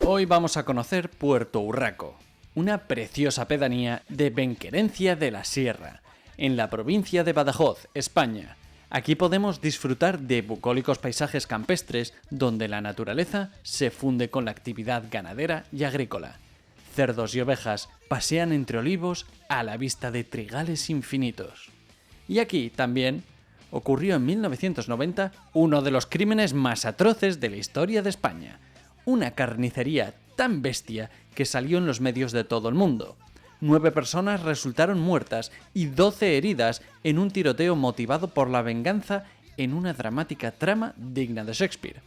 Hoy vamos a conocer Puerto Urraco, una preciosa pedanía de Benquerencia de la Sierra, en la provincia de Badajoz, España. Aquí podemos disfrutar de bucólicos paisajes campestres donde la naturaleza se funde con la actividad ganadera y agrícola. Cerdos y ovejas pasean entre olivos a la vista de trigales infinitos. Y aquí también ocurrió en 1990 uno de los crímenes más atroces de la historia de España. Una carnicería tan bestia que salió en los medios de todo el mundo. 9 personas resultaron muertas y 12 heridas en un tiroteo motivado por la venganza en una dramática trama digna de Shakespeare.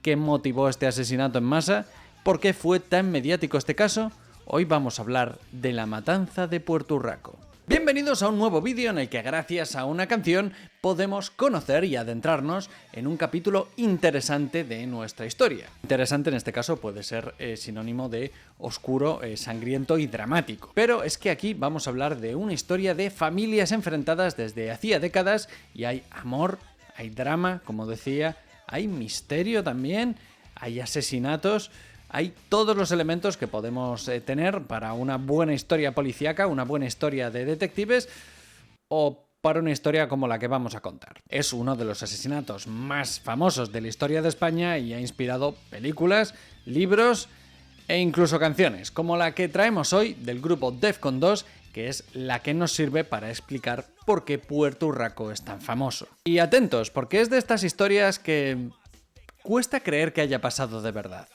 ¿Qué motivó este asesinato en masa? ¿Por qué fue tan mediático este caso? Hoy vamos a hablar de la matanza de Puerto Urraco. Bienvenidos a un nuevo vídeo en el que gracias a una canción podemos conocer y adentrarnos en un capítulo interesante de nuestra historia. Interesante en este caso puede ser sinónimo de oscuro, sangriento y dramático. Pero es que aquí vamos a hablar de una historia de familias enfrentadas desde hacía décadas y hay amor, hay drama, como decía, hay misterio también, hay asesinatos. Hay todos los elementos que podemos tener para una buena historia policíaca, una buena historia de detectives o para una historia como la que vamos a contar. Es uno de los asesinatos más famosos de la historia de España y ha inspirado películas, libros e incluso canciones, como la que traemos hoy del grupo Defcon 2, que es la que nos sirve para explicar por qué Puerto Urraco es tan famoso. Y atentos, porque es de estas historias que cuesta creer que haya pasado de verdad.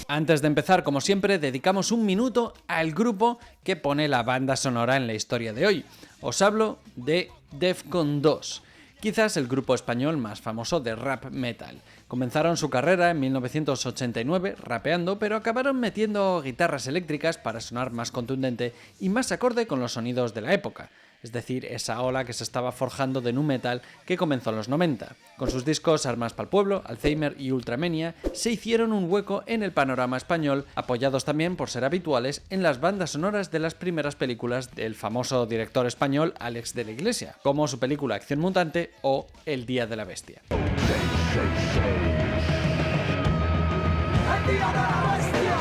Antes de empezar, como siempre, dedicamos un minuto al grupo que pone la banda sonora en la historia de hoy. Os hablo de Defcon 2, quizás el grupo español más famoso de rap metal. Comenzaron su carrera en 1989 rapeando, pero acabaron metiendo guitarras eléctricas para sonar más contundente y más acorde con los sonidos de la época. Es decir, esa ola que se estaba forjando de nu metal que comenzó en los 90. Con sus discos Armas pa'l Pueblo, Alzheimer y Ultramania, se hicieron un hueco en el panorama español, apoyados también por ser habituales en las bandas sonoras de las primeras películas del famoso director español Àlex de la Iglesia, como su película Acción Mutante o El Día de la Bestia.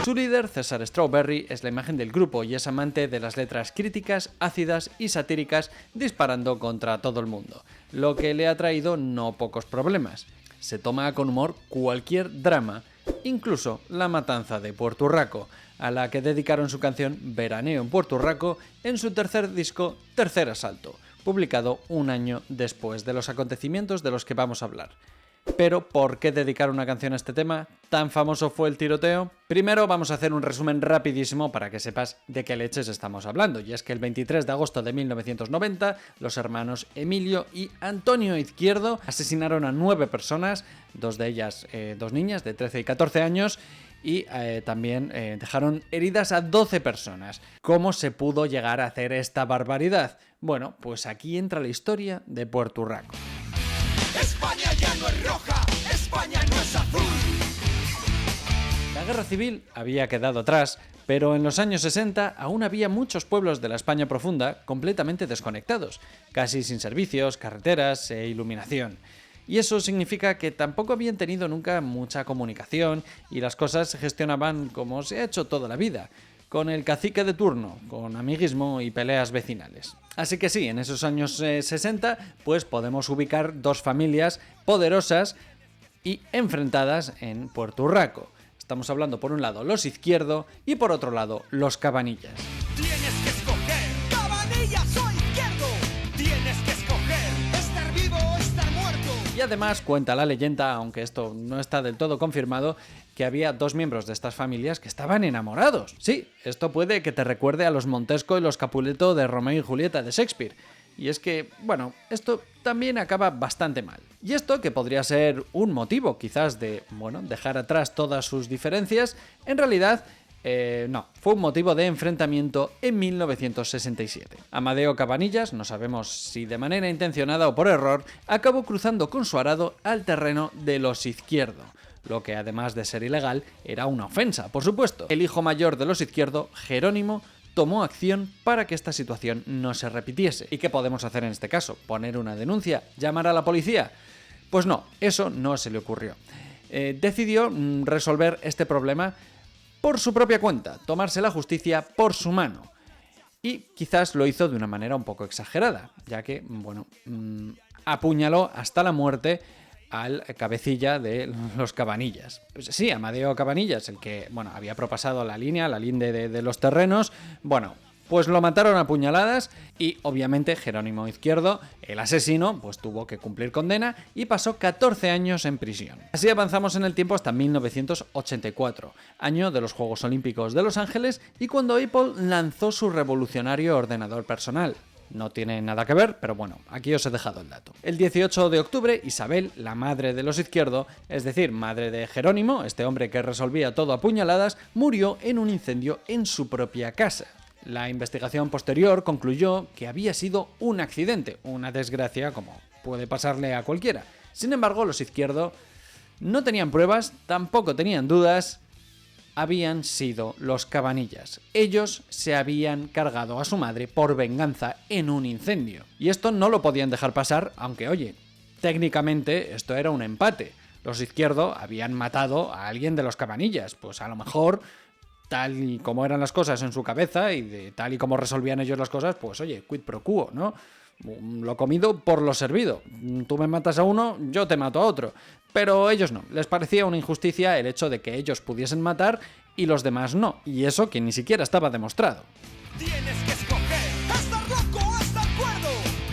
Su líder, César Strawberry, es la imagen del grupo y es amante de las letras críticas, ácidas y satíricas disparando contra todo el mundo, lo que le ha traído no pocos problemas. Se toma con humor cualquier drama, incluso la matanza de Puerto Urraco, a la que dedicaron su canción Veraneo en Puerto Urraco en su tercer disco Tercer Asalto, publicado un año después de los acontecimientos de los que vamos a hablar. Pero, ¿por qué dedicar una canción a este tema? ¿Tan famoso fue el tiroteo? Primero vamos a hacer un resumen rapidísimo para que sepas de qué leches estamos hablando. Y es que el 23 de agosto de 1990, los hermanos Emilio y Antonio Izquierdo asesinaron a 9 personas, 2 de ellas 2 niñas de 13 y 14 años, y también dejaron heridas a 12 personas. ¿Cómo se pudo llegar a hacer esta barbaridad? Bueno, pues aquí entra la historia de Puerto Urraco. España ya no es roja, España no es azul. La guerra civil había quedado atrás, pero en los años 60 aún había muchos pueblos de la España profunda completamente desconectados, casi sin servicios, carreteras e iluminación. Y eso significa que tampoco habían tenido nunca mucha comunicación y las cosas se gestionaban como se ha hecho toda la vida, con el cacique de turno, con amiguismo y peleas vecinales. Así que sí, en esos años 60 pues podemos ubicar dos familias poderosas y enfrentadas en Puerto Urraco. Estamos hablando por un lado los Izquierdo y por otro lado los Cabanillas. Tienes que escoger, Cabanillas o Izquierdo. Tienes que escoger, estar vivo o estar muerto. Y además cuenta la leyenda, aunque esto no está del todo confirmado, que había 2 miembros de estas familias que estaban enamorados. Sí, esto puede que te recuerde a los Montesco y los Capuleto de Romeo y Julieta de Shakespeare. Y es que, bueno, esto también acaba bastante mal. Y esto, que podría ser un motivo quizás de, dejar atrás todas sus diferencias, en realidad no, fue un motivo de enfrentamiento en 1967. Amadeo Cabanillas, no sabemos si de manera intencionada o por error, acabó cruzando con su arado al terreno de los Izquierdo, lo que además de ser ilegal era una ofensa, por supuesto. El hijo mayor de los Izquierdo, Jerónimo, tomó acción para que esta situación no se repitiese. ¿Y qué podemos hacer en este caso? ¿Poner una denuncia? ¿Llamar a la policía? Pues no, eso no se le ocurrió. Decidió resolver este problema por su propia cuenta, tomarse la justicia por su mano. Y quizás lo hizo de una manera un poco exagerada, ya que, apuñaló hasta la muerte al cabecilla de los Cabanillas. Pues sí, Amadeo Cabanillas, el que, había propasado la linde de los terrenos, pues lo mataron a puñaladas y, obviamente, Jerónimo Izquierdo, el asesino, pues tuvo que cumplir condena y pasó 14 años en prisión. Así avanzamos en el tiempo hasta 1984, año de los Juegos Olímpicos de Los Ángeles y cuando Apple lanzó su revolucionario ordenador personal. No tiene nada que ver, pero aquí os he dejado el dato. El 18 de octubre, Isabel, la madre de los Izquierdo, es decir, madre de Jerónimo, este hombre que resolvía todo a puñaladas, murió en un incendio en su propia casa. La investigación posterior concluyó que había sido un accidente, una desgracia como puede pasarle a cualquiera. Sin embargo, los Izquierdo no tenían pruebas, tampoco tenían dudas, habían sido los Cabanillas. Ellos se habían cargado a su madre por venganza en un incendio. Y esto no lo podían dejar pasar, aunque, técnicamente esto era un empate. Los Izquierdo habían matado a alguien de los Cabanillas, pues a lo mejor, tal y como eran las cosas en su cabeza y tal y como resolvían ellos las cosas, pues quid pro quo, ¿no? Lo comido por lo servido. Tú me matas a uno, yo te mato a otro. Pero ellos no. Les parecía una injusticia el hecho de que ellos pudiesen matar y los demás no. Y eso que ni siquiera estaba demostrado. Tienes que escoger, estar loco o estar cuerdo.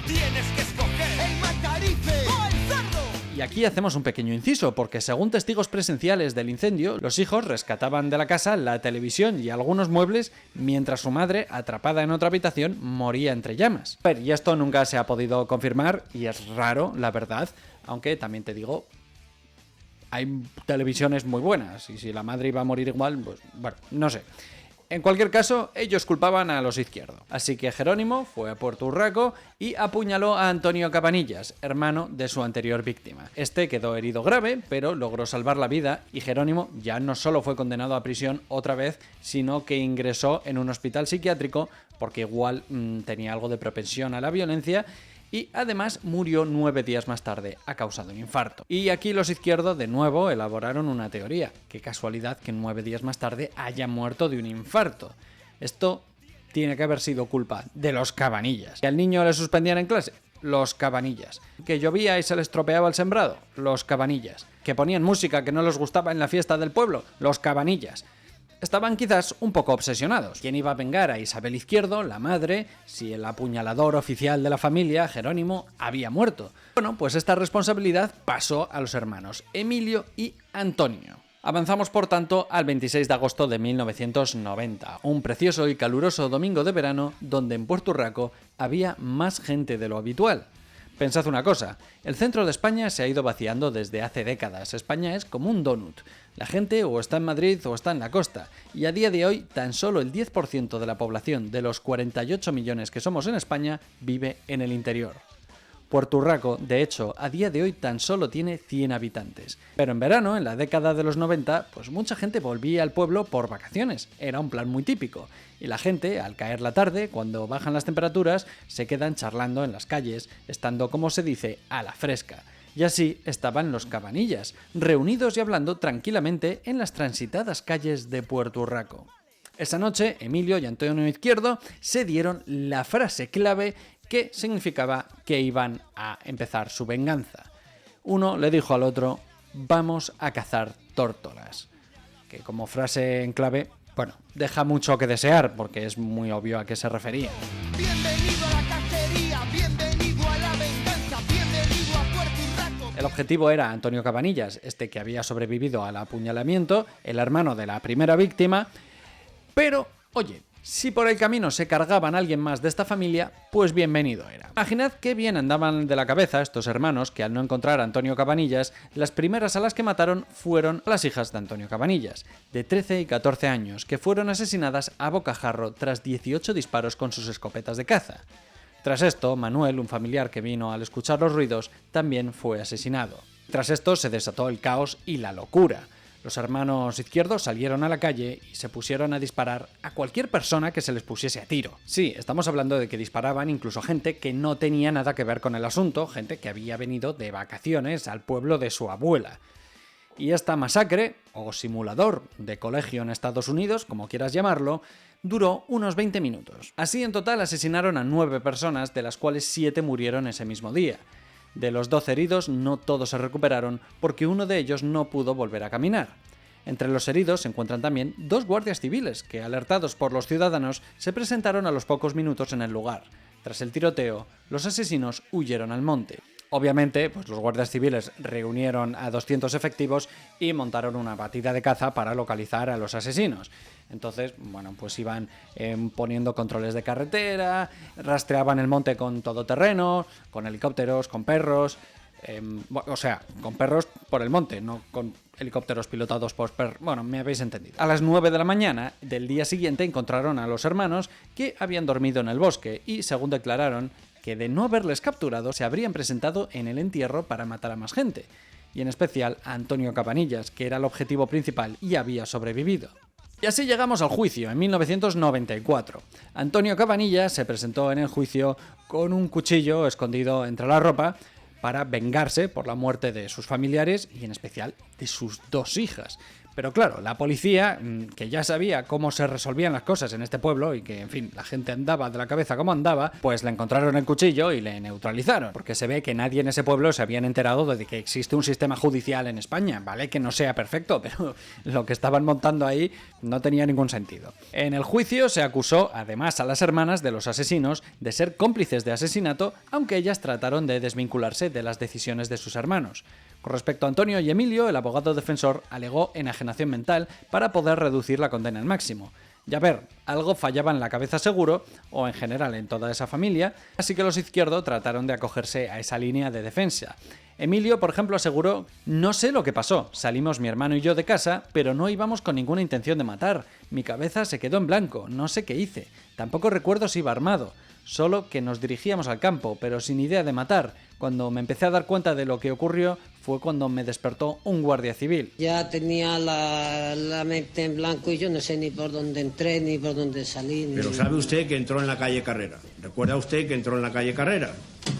Tienes que escoger el matarife o el cerdo. Y aquí hacemos un pequeño inciso, porque según testigos presenciales del incendio, los hijos rescataban de la casa la televisión y algunos muebles, mientras su madre, atrapada en otra habitación, moría entre llamas. Y esto nunca se ha podido confirmar, y es raro, la verdad, aunque también te digo, hay televisiones muy buenas, y si la madre iba a morir igual, pues no sé. En cualquier caso, ellos culpaban a los Izquierdo. Así que Jerónimo fue a Puerto Urraco y apuñaló a Antonio Cabanillas, hermano de su anterior víctima. Este quedó herido grave, pero logró salvar la vida y Jerónimo ya no solo fue condenado a prisión otra vez, sino que ingresó en un hospital psiquiátrico porque igual tenía algo de propensión a la violencia y además murió 9 días más tarde a causa de un infarto. Y aquí los Izquierdo de nuevo elaboraron una teoría. Qué casualidad que 9 días más tarde haya muerto de un infarto. Esto tiene que haber sido culpa de los Cabanillas. ¿Que al niño le suspendían en clase? Los Cabanillas. ¿Que llovía y se le estropeaba el sembrado? Los Cabanillas. ¿Que ponían música que no les gustaba en la fiesta del pueblo? Los Cabanillas. Estaban quizás un poco obsesionados. ¿Quién iba a vengar a Isabel Izquierdo, la madre, si el apuñalador oficial de la familia, Jerónimo, había muerto? Pues esta responsabilidad pasó a los hermanos Emilio y Antonio. Avanzamos, por tanto, al 26 de agosto de 1990, un precioso y caluroso domingo de verano donde en Puerto Urraco había más gente de lo habitual. Pensad una cosa, el centro de España se ha ido vaciando desde hace décadas. España es como un donut. La gente o está en Madrid o está en la costa, y a día de hoy tan solo el 10% de la población de los 48 millones que somos en España vive en el interior. Puerto Urraco, de hecho, a día de hoy tan solo tiene 100 habitantes. Pero en verano, en la década de los 90, pues mucha gente volvía al pueblo por vacaciones. Era un plan muy típico. Y la gente, al caer la tarde, cuando bajan las temperaturas, se quedan charlando en las calles, estando, como se dice, a la fresca. Y así estaban los Cabanillas, reunidos y hablando tranquilamente en las transitadas calles de Puerto Urraco. Esa noche, Emilio y Antonio Izquierdo se dieron la frase clave que significaba que iban a empezar su venganza. Uno le dijo al otro, vamos a cazar tórtolas. Que como frase en clave, deja mucho que desear, porque es muy obvio a qué se refería. Bienvenido a la cacería, bienvenido a la venganza, bienvenido a Puerto Urraco. El objetivo era Antonio Cabanillas, este que había sobrevivido al apuñalamiento, el hermano de la primera víctima, pero, oye, si por el camino se cargaban a alguien más de esta familia, pues bienvenido era. Imaginad qué bien andaban de la cabeza estos hermanos que al no encontrar a Antonio Cabanillas, las primeras a las que mataron fueron las hijas de Antonio Cabanillas, de 13 y 14 años, que fueron asesinadas a bocajarro tras 18 disparos con sus escopetas de caza. Tras esto, Manuel, un familiar que vino al escuchar los ruidos, también fue asesinado. Tras esto se desató el caos y la locura. Los hermanos izquierdos salieron a la calle y se pusieron a disparar a cualquier persona que se les pusiese a tiro. Sí, estamos hablando de que disparaban incluso gente que no tenía nada que ver con el asunto, gente que había venido de vacaciones al pueblo de su abuela. Y esta masacre, o simulador de colegio en Estados Unidos, como quieras llamarlo, duró unos 20 minutos. Así, en total, asesinaron a 9 personas, de las cuales 7 murieron ese mismo día. De los 12 heridos, no todos se recuperaron porque uno de ellos no pudo volver a caminar. Entre los heridos se encuentran también 2 guardias civiles que, alertados por los ciudadanos, se presentaron a los pocos minutos en el lugar. Tras el tiroteo, los asesinos huyeron al monte. Obviamente, pues los guardias civiles reunieron a 200 efectivos y montaron una batida de caza para localizar a los asesinos. Entonces, bueno, pues iban poniendo controles de carretera, rastreaban el monte con todoterreno, con helicópteros, con perros, con perros por el monte, no con helicópteros pilotados por perros. Bueno, me habéis entendido. A las 9 de la mañana del día siguiente encontraron a los hermanos que habían dormido en el bosque y, según declararon, que de no haberles capturado se habrían presentado en el entierro para matar a más gente, y en especial a Antonio Cabanillas, que era el objetivo principal y había sobrevivido. Y así llegamos al juicio, en 1994. Antonio Cabanillas se presentó en el juicio con un cuchillo escondido entre la ropa para vengarse por la muerte de sus familiares y en especial de sus 2 hijas. Pero claro, la policía, que ya sabía cómo se resolvían las cosas en este pueblo y que, en fin, la gente andaba de la cabeza como andaba, pues le encontraron el cuchillo y le neutralizaron. Porque se ve que nadie en ese pueblo se habían enterado de que existe un sistema judicial en España. Vale que no sea perfecto, pero lo que estaban montando ahí no tenía ningún sentido. En el juicio se acusó, además, a las hermanas de los asesinos de ser cómplices de asesinato, aunque ellas trataron de desvincularse de las decisiones de sus hermanos. Con respecto a Antonio y Emilio, el abogado defensor alegó enajenación mental para poder reducir la condena al máximo. Ya ver, algo fallaba en la cabeza seguro, o en general en toda esa familia, así que los izquierdos trataron de acogerse a esa línea de defensa. Emilio, por ejemplo, aseguró: no sé lo que pasó, salimos mi hermano y yo de casa, pero no íbamos con ninguna intención de matar. Mi cabeza se quedó en blanco, no sé qué hice. Tampoco recuerdo si iba armado. Solo que nos dirigíamos al campo, pero sin idea de matar. Cuando me empecé a dar cuenta de lo que ocurrió fue cuando me despertó un guardia civil. Ya tenía la mente en blanco y yo no sé ni por dónde entré, ni por dónde salí. Pero ¿sabe usted que entró en la calle Carrera? ¿Recuerda usted que entró en la calle Carrera?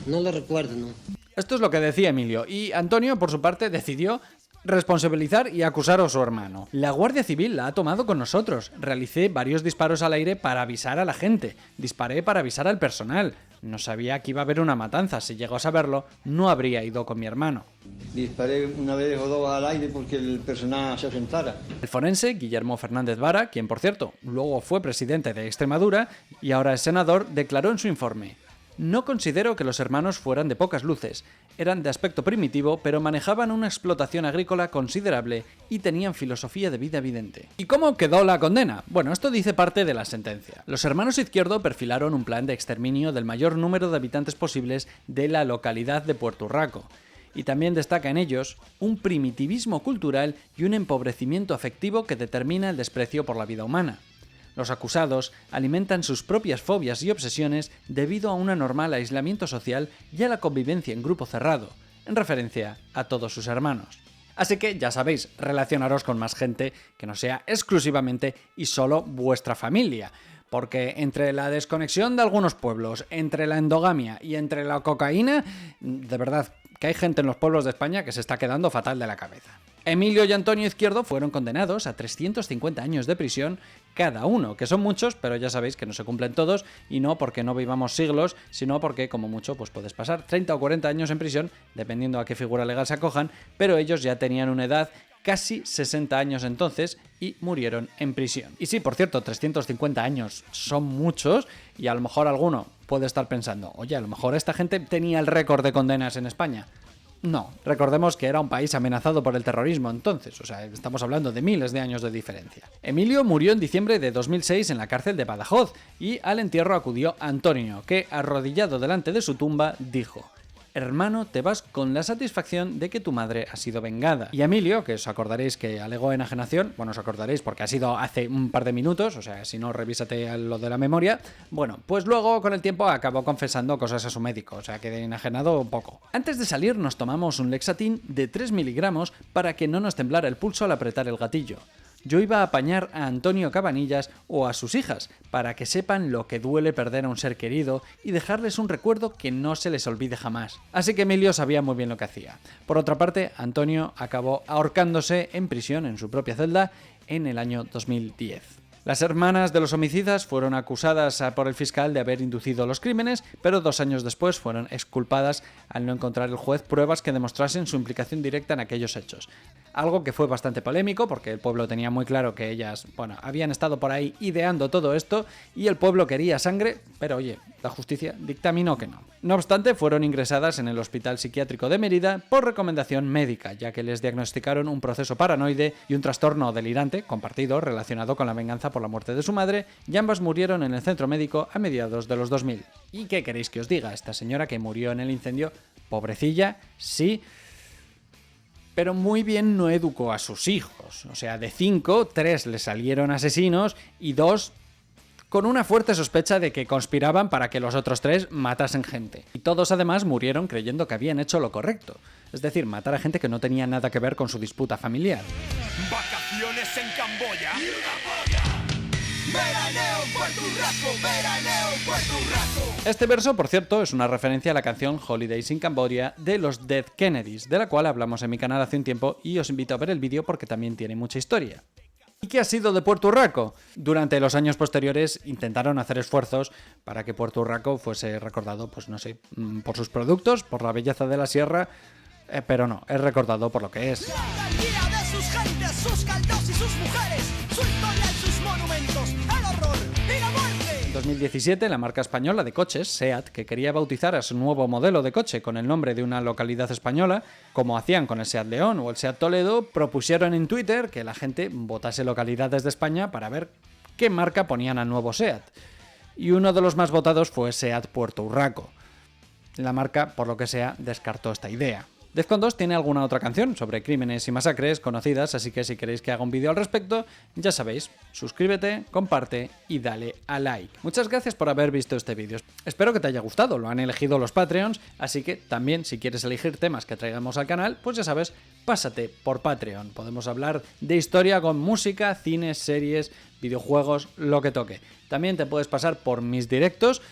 No lo recuerdo, no. Esto es lo que decía Emilio, y Antonio, por su parte, decidió responsabilizar y acusar a su hermano. La Guardia Civil la ha tomado con nosotros. Realicé varios disparos al aire para avisar a la gente. Disparé para avisar al personal. No sabía que iba a haber una matanza. Si llegó a saberlo, no habría ido con mi hermano. Disparé una vez o 2 al aire porque el personal se asentara. El forense Guillermo Fernández Vara, quien por cierto luego fue presidente de Extremadura y ahora es senador, declaró en su informe: no considero que los hermanos fueran de pocas luces. Eran de aspecto primitivo, pero manejaban una explotación agrícola considerable y tenían filosofía de vida evidente. ¿Y cómo quedó la condena? Bueno, esto dice parte de la sentencia. Los hermanos Izquierdo perfilaron un plan de exterminio del mayor número de habitantes posibles de la localidad de Puerto Urraco. Y también destaca en ellos un primitivismo cultural y un empobrecimiento afectivo que determina el desprecio por la vida humana. Los acusados alimentan sus propias fobias y obsesiones debido a un anormal aislamiento social y a la convivencia en grupo cerrado, en referencia a todos sus hermanos. Así que, ya sabéis, relacionaros con más gente que no sea exclusivamente y solo vuestra familia, porque entre la desconexión de algunos pueblos, entre la endogamia y entre la cocaína, de verdad que hay gente en los pueblos de España que se está quedando fatal de la cabeza. Emilio y Antonio Izquierdo fueron condenados a 350 años de prisión cada uno, que son muchos, pero ya sabéis que no se cumplen todos, y no porque no vivamos siglos, sino porque, como mucho, pues puedes pasar 30 o 40 años en prisión, dependiendo a qué figura legal se acojan, pero ellos ya tenían una edad casi 60 años entonces y murieron en prisión. Y sí, por cierto, 350 años son muchos, y a lo mejor alguno puede estar pensando: oye, a lo mejor esta gente tenía el récord de condenas en España. No, recordemos que era un país amenazado por el terrorismo entonces, o sea, estamos hablando de miles de años de diferencia. Emilio murió en diciembre de 2006 en la cárcel de Badajoz y al entierro acudió Antonio, que, arrodillado delante de su tumba, dijo: hermano, te vas con la satisfacción de que tu madre ha sido vengada. Y Emilio, que os acordaréis que alegó enajenación, bueno, os acordaréis porque ha sido hace un par de minutos, o sea, si no, revísate lo de la memoria, bueno, pues luego con el tiempo acabó confesando cosas a su médico, o sea, que de enajenado poco. Antes de salir nos tomamos un Lexatin de 3 miligramos para que no nos temblara el pulso al apretar el gatillo. Yo iba a apañar a Antonio Cabanillas o a sus hijas, para que sepan lo que duele perder a un ser querido y dejarles un recuerdo que no se les olvide jamás. Así que Emilio sabía muy bien lo que hacía. Por otra parte, Antonio acabó ahorcándose en prisión en su propia celda en el año 2010. Las hermanas de los homicidas fueron acusadas por el fiscal de haber inducido los crímenes, pero 2 años después fueron exculpadas al no encontrar el juez pruebas que demostrasen su implicación directa en aquellos hechos. Algo que fue bastante polémico porque el pueblo tenía muy claro que ellas, bueno, habían estado por ahí ideando todo esto y el pueblo quería sangre, pero oye, la justicia dictaminó que no. No obstante, fueron ingresadas en el Hospital Psiquiátrico de Mérida por recomendación médica, ya que les diagnosticaron un proceso paranoide y un trastorno delirante compartido relacionado con la venganza por la muerte de su madre, y ambas murieron en el centro médico a mediados de los 2000. ¿Y qué queréis que os diga? Esta señora que murió en el incendio, pobrecilla, sí, pero muy bien no educó a sus hijos. O sea, de 5, 3 le salieron asesinos y 2 con una fuerte sospecha de que conspiraban para que los otros 3 matasen gente. Y todos además murieron creyendo que habían hecho lo correcto. Es decir, matar a gente que no tenía nada que ver con su disputa familiar. Vacaciones en Camboya. Veraneo en Puerto Rico, veraneo en Puerto Rico. Este verso, por cierto, es una referencia a la canción Holidays in Cambodia de los Dead Kennedys, de la cual hablamos en mi canal hace un tiempo y os invito a ver el vídeo porque también tiene mucha historia. ¿Y qué ha sido de Puerto Rico? Durante los años posteriores intentaron hacer esfuerzos para que Puerto Rico fuese recordado, pues no sé, por sus productos, por la belleza de la sierra, pero no, es recordado por lo que es. La guía de sus gentes, sus caldos y sus mujeres, su historia y sus monumentos, el horror y la muerte. En 2017, la marca española de coches, SEAT, que quería bautizar a su nuevo modelo de coche con el nombre de una localidad española, como hacían con el SEAT León o el SEAT Toledo, propusieron en Twitter que la gente votase localidades de España para ver qué marca ponían al nuevo SEAT. Y uno de los más votados fue SEAT Puerto Urraco. La marca, por lo que sea, descartó esta idea. Defcon 2 tiene alguna otra canción sobre crímenes y masacres conocidas, así que si queréis que haga un vídeo al respecto, ya sabéis, suscríbete, comparte y dale a like. Muchas gracias por haber visto este vídeo. Espero que te haya gustado, lo han elegido los Patreons, así que también si quieres elegir temas que traigamos al canal, pues ya sabes, pásate por Patreon. Podemos hablar de historia con música, cine, series, videojuegos, lo que toque. También te puedes pasar por mis directos,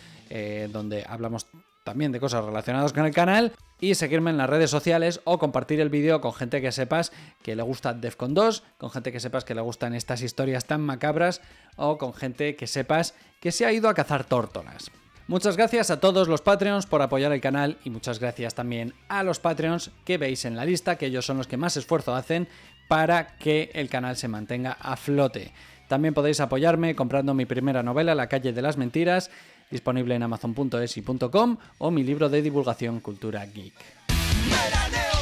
donde hablamos también de cosas relacionadas con el canal, y seguirme en las redes sociales o compartir el vídeo con gente que sepas que le gusta Defcon 2, con gente que sepas que le gustan estas historias tan macabras o con gente que sepas que se ha ido a cazar tórtolas. Muchas gracias a todos los Patreons por apoyar el canal y muchas gracias también a los Patreons que veis en la lista, que ellos son los que más esfuerzo hacen para que el canal se mantenga a flote. También podéis apoyarme comprando mi primera novela, La calle de las mentiras, disponible en amazon.es y .com, o mi libro de divulgación Cultura Geek. Veraneo